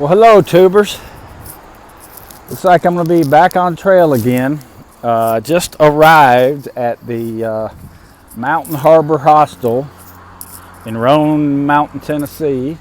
Well, hello tubers. Looks like I'm going to be back on trail again. Just arrived at the Mountain Harbor Hostel in Roan Mtn, Tennessee.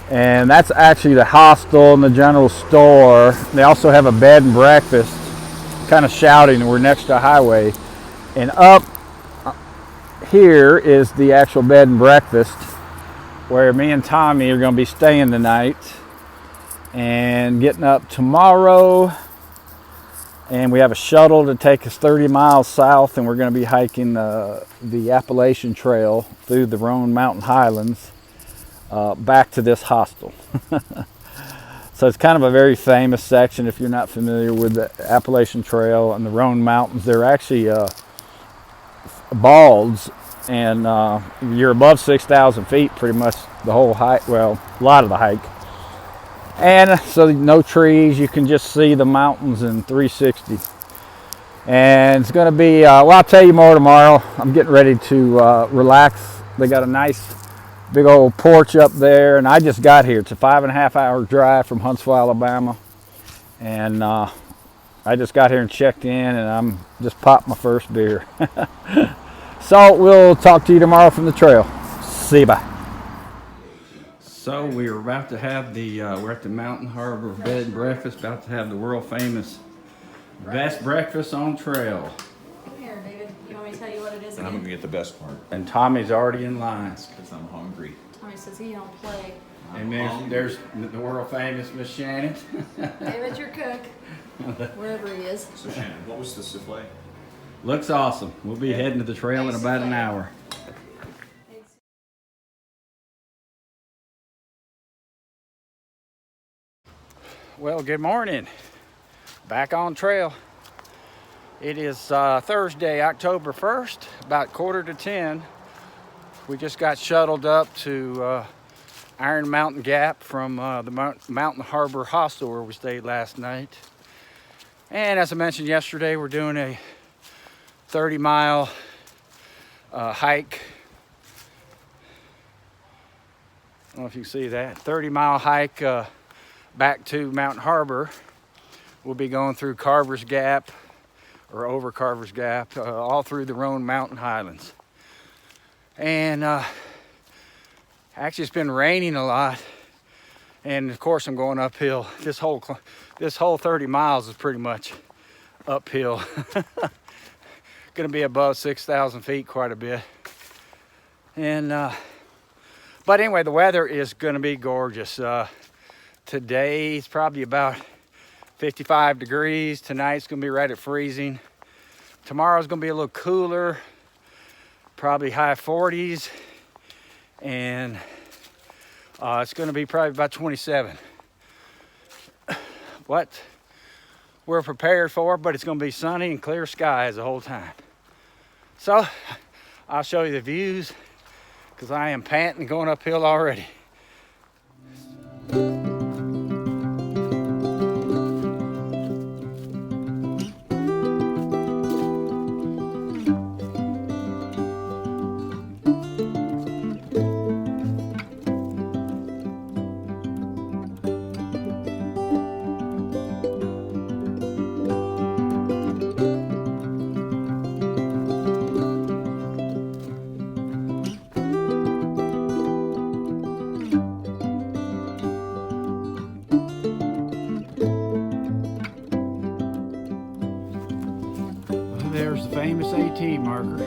And that's actually the hostel and the general store. They also have a bed and breakfast. Kind of shouting, we're next to a highway. And up here is the actual bed and breakfast where me and Tommy are going to be staying tonight and getting up tomorrow. And we have a shuttle to take us 30 miles south, and we're going to be hiking the Appalachian Trail through the Roan Mtn Highlands back to this hostel. So it's kind of a very famous section if you're not familiar with the Appalachian Trail and the Roan Mountains. They're actually balds, and you're above 6,000 feet pretty much the whole hike, well, a lot of the hike. And so no trees, you can just see the mountains in 360. And it's going to be, well, I'll tell you more tomorrow. I'm getting ready to relax. They got a nice big old porch up there, and I just got here. It's a 5.5 hour drive from Huntsville, Alabama. And I just got here and checked in, and I'm just popped my first beer. So we'll talk to you tomorrow from the trail. See you, bye. So we're about to have we're at the Mountain Harbor Bed and Breakfast, about to have the world famous best breakfast on trail. Come here, David. You want me to tell you what it is again? I'm going to get the best part. And Tommy's already in line. Because I'm hungry. Tommy says he don't play. And there's the world famous Miss Shannon. David's your cook, wherever he is. So Shannon, what was the souffle? Looks awesome. We'll be heading to the trail in about an hour. Well, good morning. Back on trail. It is Thursday, October 1st, about 9:45. We just got shuttled up to Iron Mountain Gap from the Mountain Harbor Hostel where we stayed last night. And as I mentioned yesterday, we're doing a 30-mile hike. I don't know if you can see that. 30-mile hike back to Mountain Harbor. We'll be going through Carver's Gap, or over Carver's Gap, all through the Roan Mtn Highlands. And actually it's been raining a lot, and of course I'm going uphill. This whole 30 miles is pretty much uphill. Gonna be above 6,000 feet quite a bit. And but anyway, the weather is gonna be gorgeous. Today it's probably about 55 degrees. Tonight's gonna be right at freezing. Tomorrow's gonna be a little cooler, probably high 40s. And it's gonna be probably about 27. What we're prepared for, but it's gonna be sunny and clear skies the whole time. So I'll show you the views, because I am panting going uphill already. There's the famous AT marker.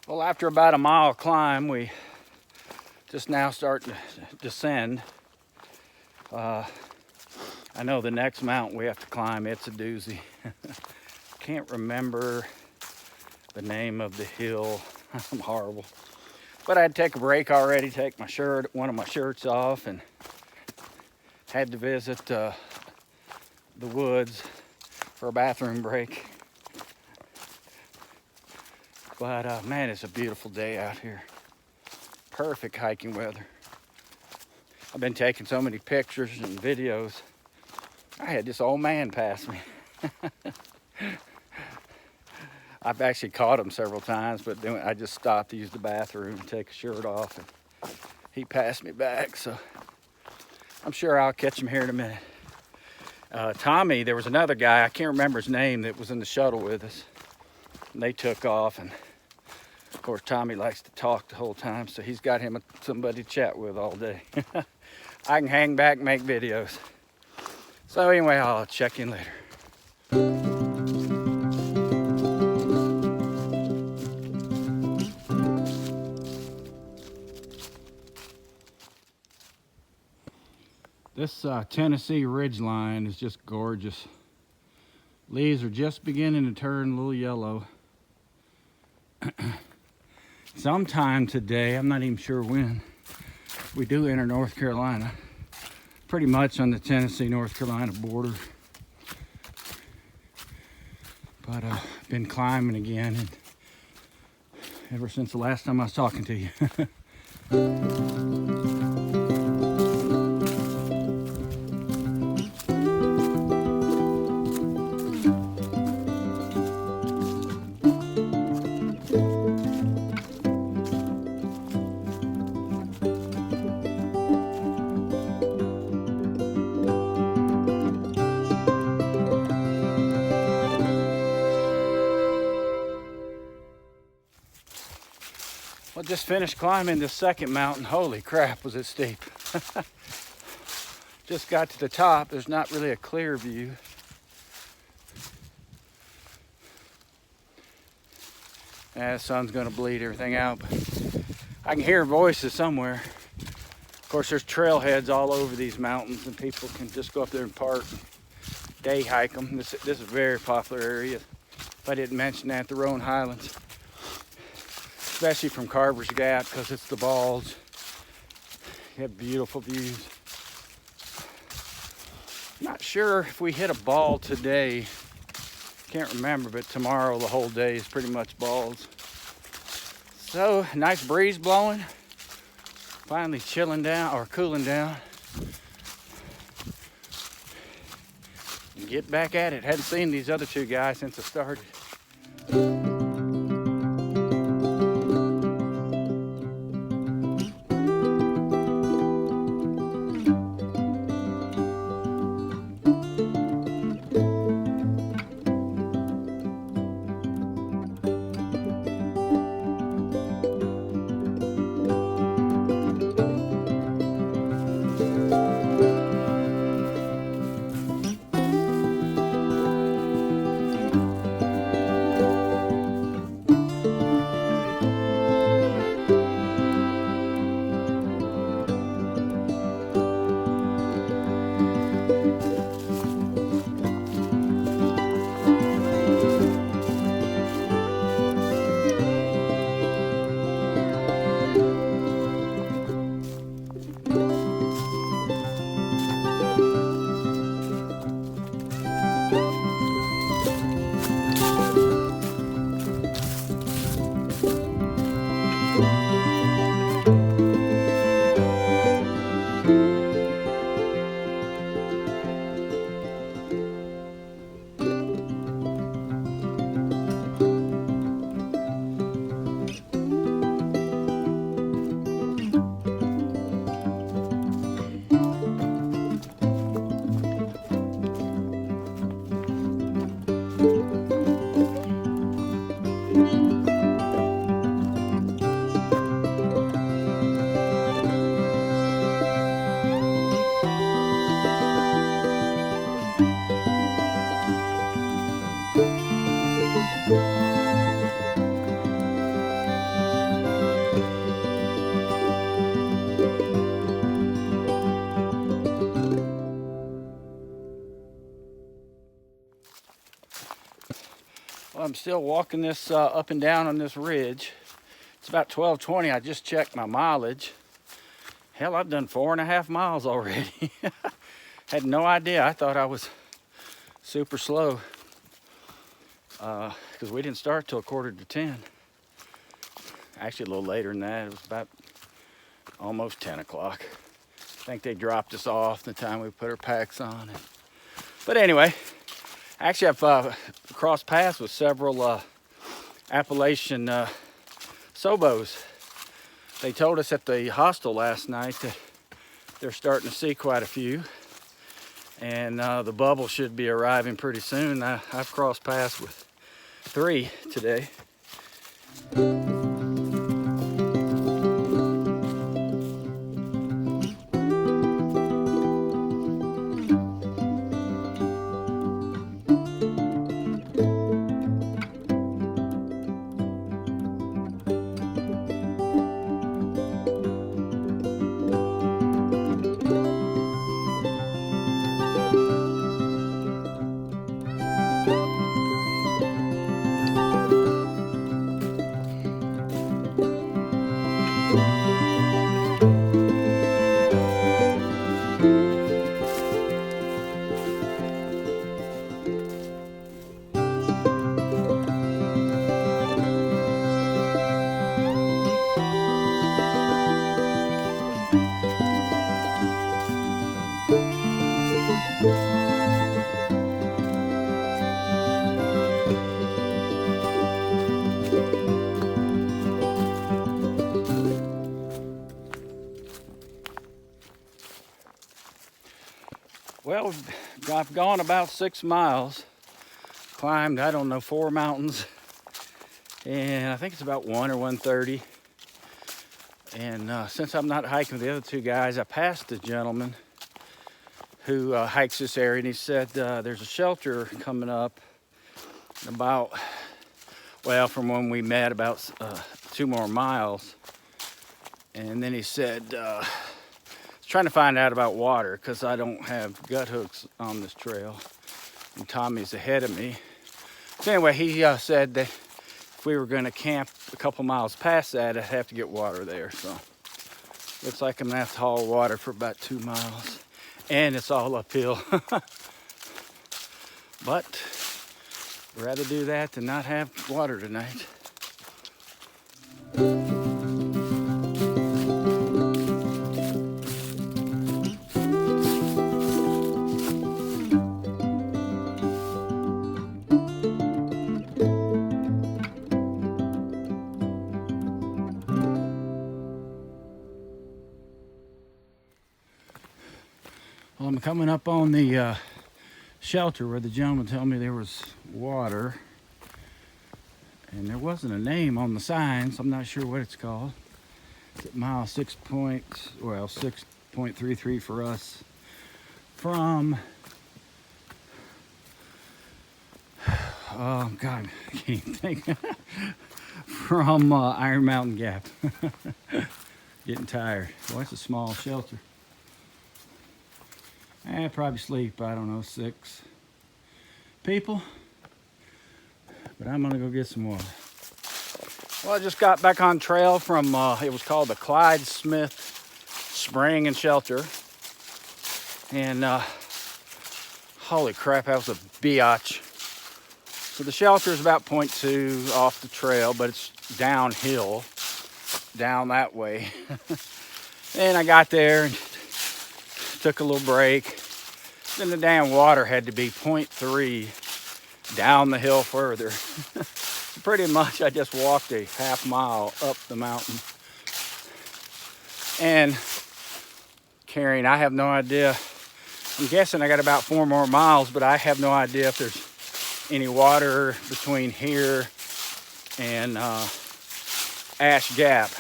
Well, after about a mile climb, we just now start to descend. I know the next mountain we have to climb, it's a doozy. Can't remember the name of the hill. I'm horrible. But I had to take a break already, take one of my shirts off, and had to visit the woods for a bathroom break. But man, it's a beautiful day out here. Perfect hiking weather. I've been taking so many pictures and videos. I had this old man pass me. I've actually caught him several times, but then I just stopped to use the bathroom and take a shirt off, and he passed me back, so I'm sure I'll catch him here in a minute. Tommy, there was another guy, I can't remember his name, that was in the shuttle with us. And they took off, and of course Tommy likes to talk the whole time, so he's got him somebody to chat with all day. I can hang back and make videos. So anyway, I'll check in later. This Tennessee ridgeline is just gorgeous. Leaves are just beginning to turn a little yellow. Sometime today, I'm not even sure when, we do enter North Carolina. Pretty much on the Tennessee-North Carolina border. But I've been climbing again, and ever since the last time I was talking to you. Well, just finished climbing the second mountain. Holy crap, was it steep. Just got to the top. There's not really a clear view. The sun's gonna bleed everything out, but I can hear voices somewhere. Of course, there's trailheads all over these mountains, and people can just go up there and park, day hike them. This is a very popular area. If I didn't mention that, the Roan Highlands. Especially from Carver's Gap, because it's the balls. You have beautiful views. Not sure if we hit a ball today. Can't remember, but tomorrow the whole day is pretty much balls. So, nice breeze blowing. Finally chilling down, or cooling down. And get back at it. Hadn't seen these other two guys since I started. I'm still walking this up and down on this ridge. It's about 12:20. I just checked my mileage. Hell, I've done 4.5 miles already. Had no idea. I thought I was super slow because we didn't start till 9:45. Actually, a little later than that. It was about almost 10 o'clock. I think they dropped us off the time we put our packs on. But anyway, actually I've crossed paths with several Appalachian Sobos. They told us at the hostel last night that they're starting to see quite a few. And the bubble should be arriving pretty soon. I've crossed paths with 3 today. Well, I've gone about 6 miles, climbed, I don't know, 4 mountains, and I think it's about 1 or 1:30. And since I'm not hiking with the other 2 guys, I passed a gentleman who hikes this area, and he said there's a shelter coming up about, well, from when we met, about 2 more miles. And then he said, trying to find out about water because I don't have gut hooks on this trail, and Tommy's ahead of me. So anyway, he said that if we were going to camp a couple miles past that, I'd have to get water there. So looks like I'm going to have to haul water for about 2 miles, and it's all uphill. But I'd rather do that than not have water tonight. Well, I'm coming up on the shelter where the gentleman told me there was water, and there wasn't a name on the sign, so I'm not sure what it's called. It's at mile 6.33 for us from oh God, I can't even think. From Iron Mountain Gap. Getting tired. Well, it's a small shelter. Probably sleep, I don't know, 6 people. But I'm gonna go get some water. Well, I just got back on trail from, it was called the Clyde Smith Spring and Shelter. And holy crap, that was a biatch. So the shelter is about 0.2 off the trail, but it's downhill, down that way. And I got there and took a little break. Then the damn water had to be 0.3 down the hill further. Pretty much I just walked a half mile up the mountain. And carrying, I have no idea. I'm guessing I got about 4 more miles, but I have no idea if there's any water between here and Ash Gap.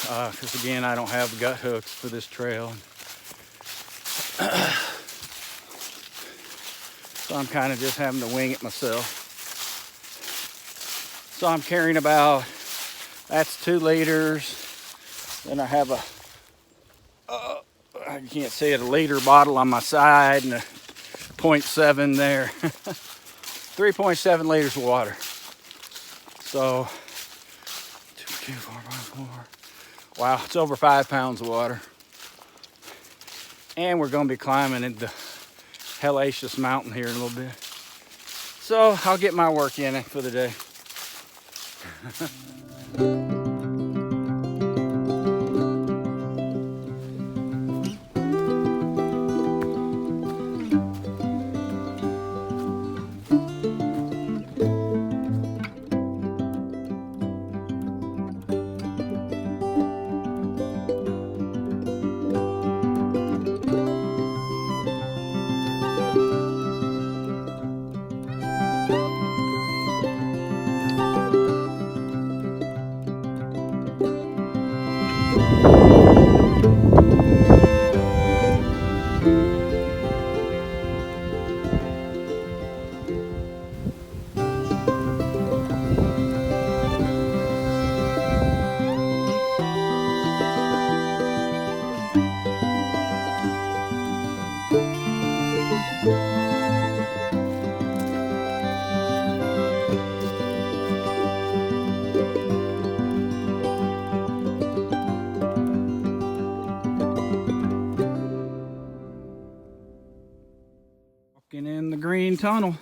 Because again, I don't have gut hooks for this trail. So I'm kind of just having to wing it myself. So I'm carrying about, that's 2 liters. Then I have a, I can't see it, a liter bottle on my side and a 0.7 there. 3.7 liters of water. So, 2, 4, 5, 4. Wow, it's over 5 pounds of water. And we're gonna be climbing into hellacious mountain here in a little bit. So I'll get my work in for the day. Walking in the green tunnel,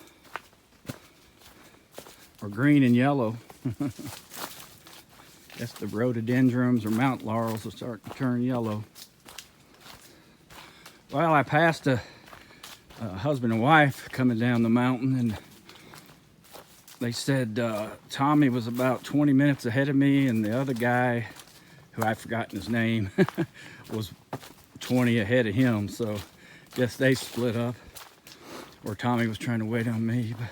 or green and yellow. Guess the rhododendrons or mountain laurels will start to turn yellow. Well, I passed a husband and wife coming down the mountain, and they said Tommy was about 20 minutes ahead of me, and the other guy, who I've forgotten his name, was 20 ahead of him. So guess they split up, or Tommy was trying to wait on me. But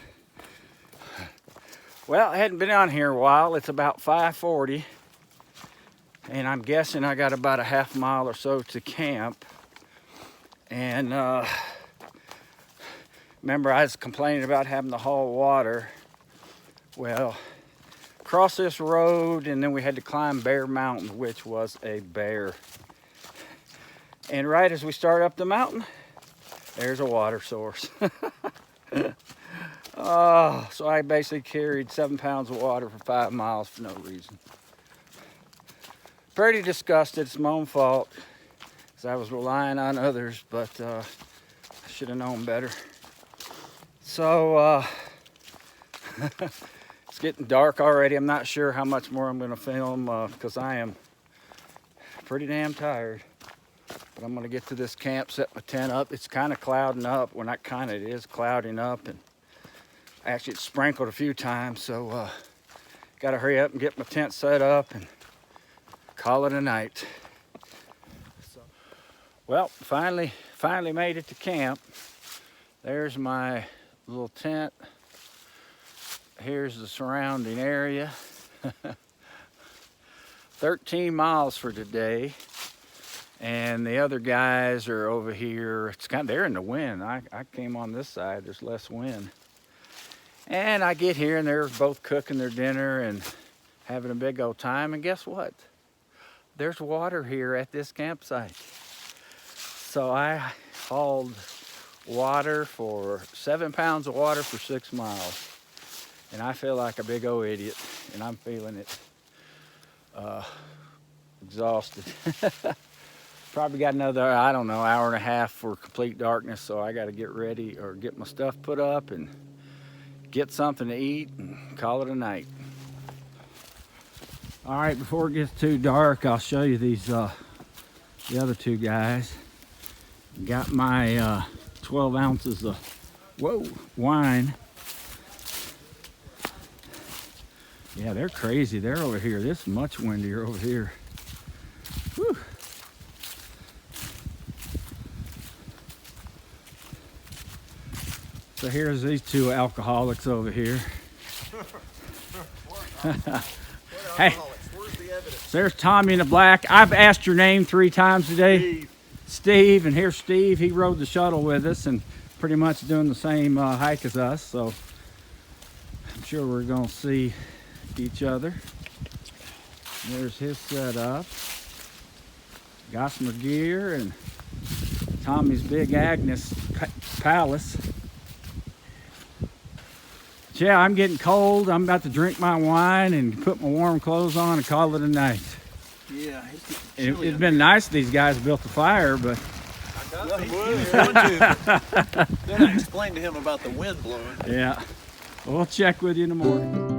well, I hadn't been on here a while. It's about 5:40, and I'm guessing I got about a half mile or so to camp. And remember, I was complaining about having to haul water. Well, cross this road, and then we had to climb Bear Mountain, which was a bear. And right as we start up the mountain, there's a water source. Oh, so I basically carried 7 pounds of water for 5 miles for no reason. Pretty disgusted. It's my own fault, because I was relying on others, but I should have known better. So it's getting dark already. I'm not sure how much more I'm going to film, because I am pretty damn tired. But I'm going to get to this camp, set my tent up. It's kind of clouding up. Well, not kind of, it is clouding up. And actually, it's sprinkled a few times. So got to hurry up and get my tent set up and call it a night. Well, finally made it to camp. There's my little tent. Here's the surrounding area. 13 miles for today. And the other guys are over here. It's kind of, they're in the wind. I came on this side, there's less wind. And I get here and they're both cooking their dinner and having a big old time. And guess what? There's water here at this campsite. So I hauled water for 7 pounds of water for 6 miles. And I feel like a big old idiot, and I'm feeling it. Exhausted. Probably got another, I don't know, hour and a half for complete darkness, so I got to get ready or get my stuff put up and get something to eat and call it a night. All right, before it gets too dark, I'll show you these, the other two guys. Got my 12 ounces of, wine. Yeah, they're crazy. They're over here. This is much windier over here. Whew. So here's these two alcoholics over here. Hey, there's Tommy in the black. I've asked your name 3 times today. Steve, and here's Steve. He rode the shuttle with us and pretty much doing the same hike as us. So I'm sure we're gonna see each other. There's his setup. Gossamer gear and Tommy's big Agnes Palace. Yeah, I'm getting cold. I'm about to drink my wine and put my warm clothes on and call it a night. Yeah, It's been nice these guys built the fire, but well, he was going to. Then I explained to him about the wind blowing. yeah. We'll check with you in the morning.